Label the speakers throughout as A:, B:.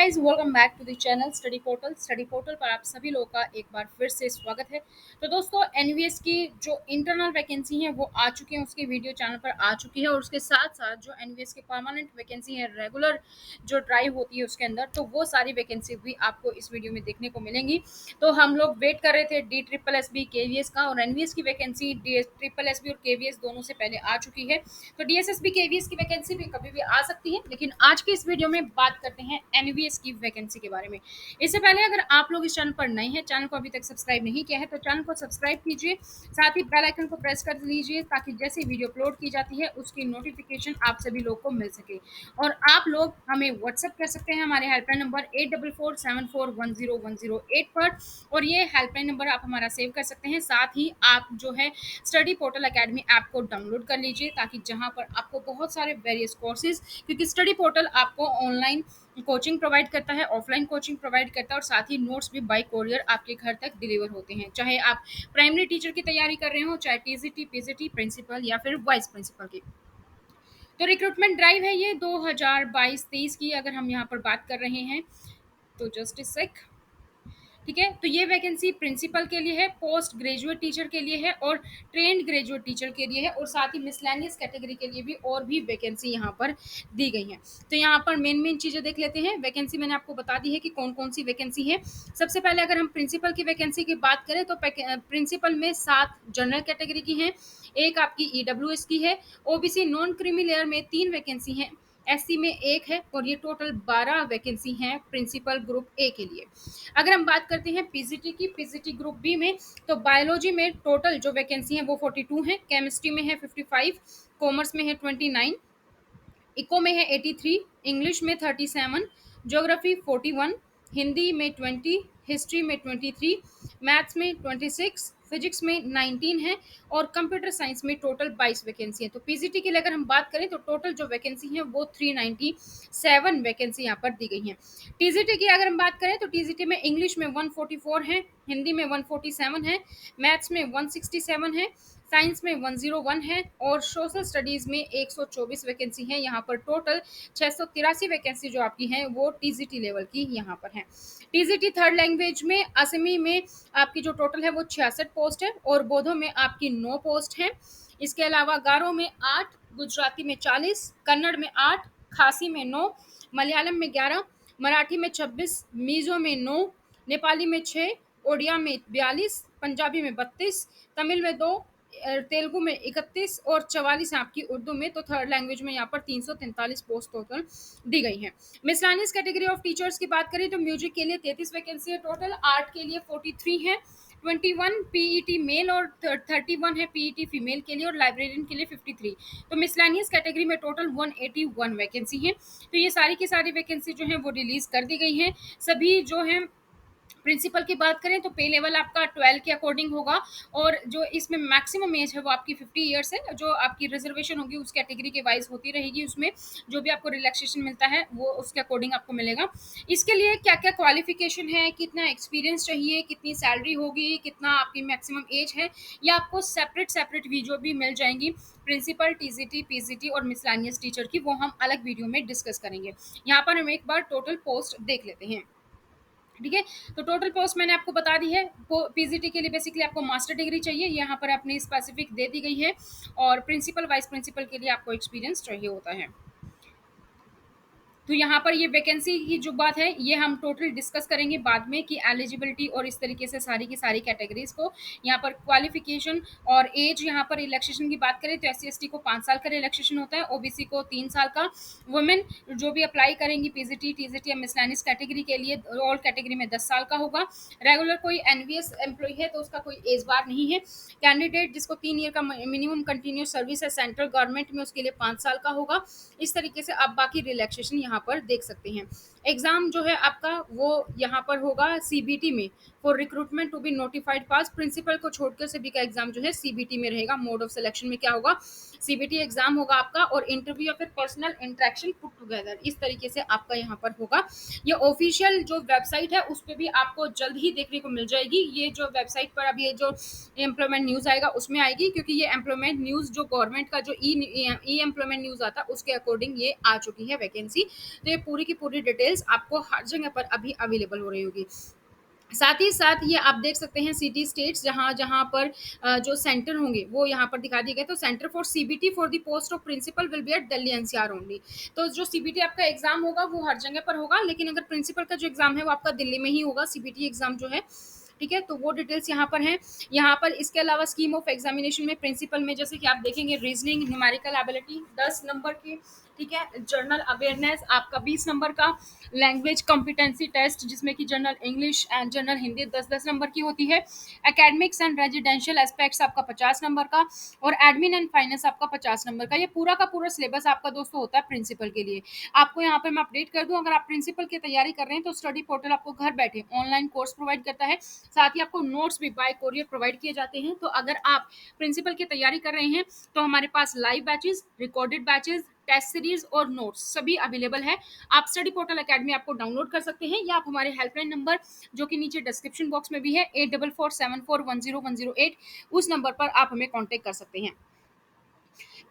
A: Guys, welcome back to the channel study portal पर आप सभी लोगों का एक बार फिर से स्वागत है। तो दोस्तों, एनवीएस की जो इंटरनल वैकेंसी है वो आ चुकी है, उसकी वीडियो चैनल पर आ चुकी है। और उसके साथ साथ जो एनवीएस की परमानेंट वैकेंसी है, रेगुलर जो ड्राइव होती है उसके अंदर, तो वो सारी वैकेंसी भी आपको इस वीडियो में देखने को मिलेंगी। तो हम लोग वेट कर रहे थे D triple S B KVS का, और एनवीएस की vacancy D triple S B और केवीएस दोनों से पहले आ चुकी है। तो डीएसएसबी केवीएस की वैकेंसी भी कभी भी आ सकती है, लेकिन आज के इस वीडियो में बात करते हैं एनवीएस की वैकेंसी के बारे में। इससे पहले अगर आप लोग इस चैनल पर नए हैं, चैनल को अभी तक सब्सक्राइब नहीं किया है, तो चैनल को सब्सक्राइब कीजिए, साथ ही बेल आइकन को प्रेस कर लीजिए ताकि जैसे वीडियो अपलोड की जाती है उसकी नोटिफिकेशन आप सभी लोग को मिल सके। और आप लोग हमें व्हाट्सअप कर सकते हैं हमारे हेल्पलाइन नंबर 8447410108 पर, और ये हेल्पलाइन नंबर आप हमारा सेव कर सकते हैं। साथ ही आप जो है स्टडी पोर्टल अकेडमी ऐप को डाउनलोड कर लीजिए, ताकि जहां पर आपको बहुत सारे वेरियस कोर्सेज, क्योंकि स्टडी पोर्टल आपको ऑनलाइन कोचिंग प्रोवाइड करता है, ऑफलाइन कोचिंग प्रोवाइड करता है, और साथ ही नोट्स भी बाय कोरियर आपके घर तक डिलीवर होते हैं। चाहे आप प्राइमरी टीचर की तैयारी कर रहे हो, चाहे टीजीटी, पीजीटी, प्रिंसिपल या फिर वाइस प्रिंसिपल की। तो रिक्रूटमेंट ड्राइव है ये 2022-23 की, अगर हम यहाँ पर बात कर रहे हैं तो जस्ट इस सेक। ठीक है, तो ये वैकेंसी प्रिंसिपल के लिए है, पोस्ट ग्रेजुएट टीचर के लिए है, और ट्रेंड ग्रेजुएट टीचर के लिए है, और साथ ही मिसलैनियस कैटेगरी के लिए भी और भी वैकेंसी यहाँ पर दी गई है। तो यहाँ पर मेन मेन चीज़ें देख लेते हैं। वैकेंसी मैंने आपको बता दी है कि कौन कौन सी वैकेंसी है। सबसे पहले अगर हम प्रिंसिपल की वैकेंसी की बात करें तो प्रिंसिपल में 7 जनरल कैटेगरी की हैं, एक आपकी ईडब्ल्यूएस की है, ओबीसी नॉन क्रीमी लेयर में 3 वैकेंसी हैं, एससी में 1 है, और ये टोटल 12 वैकेंसी हैं प्रिंसिपल ग्रुप ए के लिए। अगर हम बात करते हैं पीजीटी की, पीजीटी ग्रुप बी में, तो बायोलॉजी में टोटल जो वैकेंसी है वो 42 है, केमिस्ट्री में है 55, कॉमर्स में है 29, इको में है 83, इंग्लिश में 37, ज्योग्राफी 41, हिंदी में 20, हिस्ट्री में 23, मैथ्स में 26, फिजिक्स में 19 है, और कंप्यूटर साइंस में टोटल 22 वैकेंसी है। तो पीजीटी के लिए अगर हम बात करें तो टोटल जो वैकेंसी है वो 397 वैकेंसी यहाँ पर दी गई है। टीजीटी की अगर हम बात करें तो टीजीटी में इंग्लिश में 144 है, हिंदी में 147 है, मैथ्स में 167 है, साइंस में 101 है, और सोशल स्टडीज में 124 वैकेंसी है। यहाँ पर टोटल 683 वैकेंसी जो आपकी है वो टीजीटी लेवल की यहाँ पर है। टीजीटी थर्ड लैंग्वेज में असमी में आपकी जो टोटल है वो 66 पोस्ट है, और बोधो में आपकी 9 पोस्ट है। इसके अलावा गारो में 8, गुजराती में 40, कन्नड़ में 8, खासी में 9, मलयालम में 11, मराठी में 26, मिजो में 9, नेपाली में 6, ओडिया में 42, पंजाबी में 32, तमिल में 2, तेलुगु में 31, और 44 है आपकी उर्दू में। तो थर्ड लैंग्वेज में यहाँ पर 343 पोस्ट टोटल दी गई है। मिसलानियस कैटेगरी ऑफ टीचर्स की बात करें तो म्यूजिक के लिए 33 वैकेंसी है टोटल, आर्ट के लिए 43 है, 21 पीईटी मेल और 31 है पीईटी फीमेल के लिए, और लाइब्रेरियन के लिए 53। तो मिसलानियस कैटेगरी में टोटल 181 वैकेंसी है। तो ये सारी की सारी वैकेंसी जो है वो रिलीज कर दी गई है। सभी जो है प्रिंसिपल की बात करें तो पे लेवल आपका 12 के अकॉर्डिंग होगा, और जो इसमें मैक्सिमम एज है वो आपकी 50 ईयर्स है। जो आपकी रिजर्वेशन होगी उस कैटेगरी के वाइज होती रहेगी, उसमें जो भी आपको रिलैक्सेशन मिलता है वो उसके अकॉर्डिंग आपको मिलेगा। इसके लिए क्या क्या क्वालिफिकेशन है, कितना एक्सपीरियंस चाहिए, कितनी सैलरी होगी, कितना आपकी मैक्सिमम एज है, या आपको सेपरेट सेपरेट वीडियो भी मिल जाएंगी प्रिंसिपल, टीजीटी, पीजीटी और मिसलानियस टीचर की, वो हम अलग वीडियो में डिस्कस करेंगे। यहाँ पर हम एक बार टोटल पोस्ट देख लेते हैं। ठीक है, तो टोटल पोस्ट मैंने आपको बता दी है। पीजीटी के लिए बेसिकली आपको मास्टर डिग्री चाहिए, यहाँ पर अपनी स्पेसिफिक दे दी गई है, और प्रिंसिपल वाइस प्रिंसिपल के लिए आपको एक्सपीरियंस चाहिए होता है। तो यहाँ पर ये वैकेंसी की जो बात है ये हम टोटल डिस्कस करेंगे बाद में, कि एलिजिबिलिटी और इस तरीके से सारी की सारी कैटेगरीज को, यहाँ पर क्वालिफिकेशन और एज। यहाँ पर रिलैक्सेशन की बात करें तो SC/ST को 5 साल का रिलैक्सेशन होता है, ओबीसी को 3 साल का। वुमेन जो भी अप्लाई करेंगी पीजीटी, टीजीटी या मिसलैनियस कैटेगरी के लिए, ऑल कैटेगरी में 10 साल का होगा। रेगुलर कोई एनवीएस एम्प्लॉय है तो उसका कोई एज बार नहीं है। कैंडिडेट जिसको 3 ईयर का मिनिमम कंटिन्यूस सर्विस है सेंट्रल गवर्नमेंट में, उसके लिए 5 साल का होगा। इस तरीके से आप बाकी रिलैक्सेशन यहाँ पर देख सकते हैं। एग्जाम जो है आपका वो यहाँ पर होगा सीबीटी में, for recruitment to be notified pass. Principal को छोड़कर सभी का एग्जाम जो है सीबीटी में रहेगा। मोड ऑफ सिलेक्शन में क्या होगा, सीबीटी एग्जाम होगा आपका, और इंटरव्यू या फिर पर्सनल इंटरेक्शन पुट टुगेदर, इस तरीके से आपका यहाँ पर होगा। ये ऑफिशियल जो वेबसाइट है उस पर भी आपको जल्द ही देखने को मिल जाएगी। ये जो वेबसाइट पर अभी ये जो एम्प्लॉयमेंट न्यूज आएगा उसमें आएगी, क्योंकि ये एम्प्लॉयमेंट न्यूज जो गवर्नमेंट का जो ई एम्प्लॉयमेंट न्यूज आता है उसके अकॉर्डिंग ये आ चुकी है वैकेंसी। तो ये पूरी की पूरी डिटेल्स आपको हर जगह पर अभी अवेलेबल हो रही होगी। साथ ही साथ ये आप देख सकते हैं सिटी स्टेट्स जहाँ जहाँ पर जो सेंटर होंगे वो यहाँ पर दिखा दिए गए। तो centre for CBT for the post of principal will be at Delhi NCR only. तो जो सीबीटी आपका एग्जाम होगा वो हर जगह पर होगा, लेकिन अगर प्रिंसिपल का जो एग्जाम है वो आपका दिल्ली में ही होगा, सीबीटी एग्जाम जो है। ठीक है, तो वो डिटेल्स यहाँ पर हैं। यहाँ पर इसके अलावा स्कीम ऑफ एग्जामिनेशन में प्रिंसिपल में जैसे कि आप देखेंगे रीजनिंग न्यूमेरिकल एबिलिटी 10 नंबर की, ठीक है, जनरल अवेयरनेस आपका 20 नंबर का, लैंग्वेज कॉम्पिटेंसी टेस्ट जिसमें कि general English and general Hindi 10-10 number की होती है, एकेडमिक्स एंड रेजिडेंशियल एस्पेक्ट्स आपका 50 नंबर का, और एडमिन एंड फाइनेंस आपका 50 नंबर का। ये पूरा का पूरा सिलेबस आपका दोस्तों होता है प्रिंसिपल के लिए। आपको यहाँ पर मैं अपडेट कर दूँ, अगर आप प्रिंसिपल की तैयारी कर रहे हैं तो स्टडी पोर्टल आपको घर बैठे ऑनलाइन कोर्स प्रोवाइड करता है, साथ ही आपको नोट्स भी बाय कोरियर प्रोवाइड किए जाते हैं। तो अगर आप प्रिंसिपल की तैयारी कर रहे हैं तो हमारे पास live batches, recorded batches, test series और नोट्स सभी अवेलेबल है। आप स्टडी पोर्टल एकेडमी आपको डाउनलोड कर सकते हैं, या आप हमारे हेल्पलाइन नंबर जो कि नीचे डिस्क्रिप्शन बॉक्स में भी है 8447410108, उस नंबर पर आप हमें कांटेक्ट कर सकते हैं।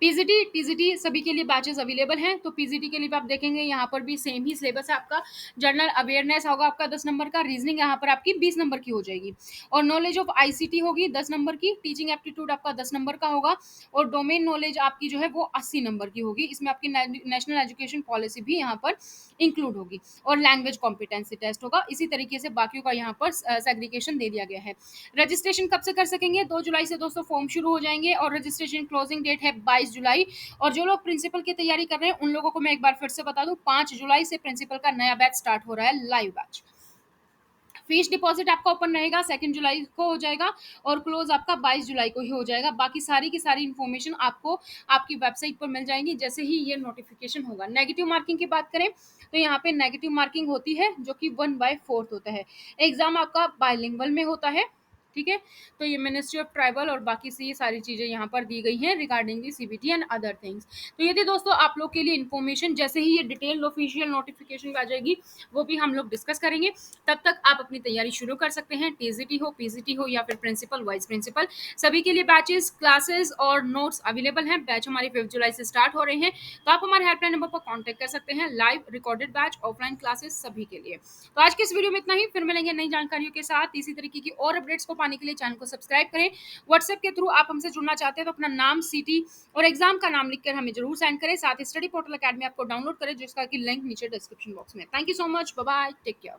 A: पीजीटी टीजीटी सभी के लिए बैचेस अवेलेबल हैं। तो पीजीटी के लिए भी आप देखेंगे यहाँ पर भी सेम ही सिलेबस है आपका। जनरल अवेयरनेस होगा आपका 10 नंबर का, रीजनिंग यहाँ पर आपकी 20 नंबर की हो जाएगी, और नॉलेज ऑफ आईसीटी होगी 10 नंबर की, टीचिंग एप्टीट्यूड आपका 10 नंबर का होगा, और डोमेन नॉलेज आपकी जो है वो 80 नंबर की होगी। इसमें आपकी नेशनल एजुकेशन पॉलिसी भी यहाँ पर इंक्लूड होगी, और लैंग्वेज कॉम्पिटेंसी टेस्ट होगा। इसी तरीके से बाकियों का यहाँ पर सेग्रीगेशन दे दिया गया है। रजिस्ट्रेशन कब से कर सकेंगे? 2 जुलाई से दोस्तों फॉर्म शुरू हो जाएंगे, और रजिस्ट्रेशन क्लोजिंग डेट है 22 जुलाई। और जो लोग प्रिंसिपल की तैयारी कर रहे हैं उन लोगों को मैं एक बार फिर से बता दूं, 5 जुलाई से प्रिंसिपल का नया बैच स्टार्ट हो रहा है, लाइव बैच। फीस डिपॉजिट आपका ओपन रहेगा 2 जुलाई को हो जाएगा, और क्लोज आपका 22 जुलाई को ही हो जाएगा। बाकी सारी की सारी इन्फॉर्मेशन आपको आपकी वेबसाइट पर मिल जाएगी जैसे ही ये नोटिफिकेशन होगा। नेगेटिव मार्किंग की बात करें तो यहाँ पे नेगेटिव मार्किंग होती है जो कि 1/4 होता है। एग्जाम आपका बायलिंगुअल में होता है, ठीक है। तो ये मिनिस्ट्री ऑफ ट्राइबल और बाकी सी सारी चीज़ें यहाँ पर दी गई हैं regarding the CBT and other things. तो ये थी दोस्तों आप लोग के लिए इन्फॉर्मेशन, जैसे ही ये डिटेल ऑफिशियल नोटिफिकेशन आ जाएगी वो भी हम लोग डिस्कस करेंगे। तब तक आप अपनी तैयारी शुरू कर सकते हैं, टीजीटी हो, पीजीटी हो, या फिर प्रिंसिपल वाइस प्रिंसिपल, सभी के लिए बैचेस, क्लासेस और नोट्स अवेलेबल हैं। बैच हमारे 5 जुलाई से स्टार्ट हो रहे हैं, तो आप हमारे हेल्पलाइन नंबर पर कॉन्टैक्ट कर सकते हैं। Live, recorded batch, offline classes सभी के लिए। तो आज के इस वीडियो में इतना ही, फिर मिलेंगे नई जानकारियों के साथ। इसी तरीके की और अपडेट्स को पाने के लिए चैनल को सब्सक्राइब करें। व्हाट्सएप के थ्रू आप हमसे जुड़ना चाहते हैं तो अपना नाम, सिटी और एग्जाम का नाम लिखकर हमें जरूर सेंड करें। साथ ही स्टडी पोर्टल अकेडमी आपको डाउनलोड करें जिसका कि लिंक नीचे डिस्क्रिप्शन बॉक्स में। Thank you so much, bye bye, take care.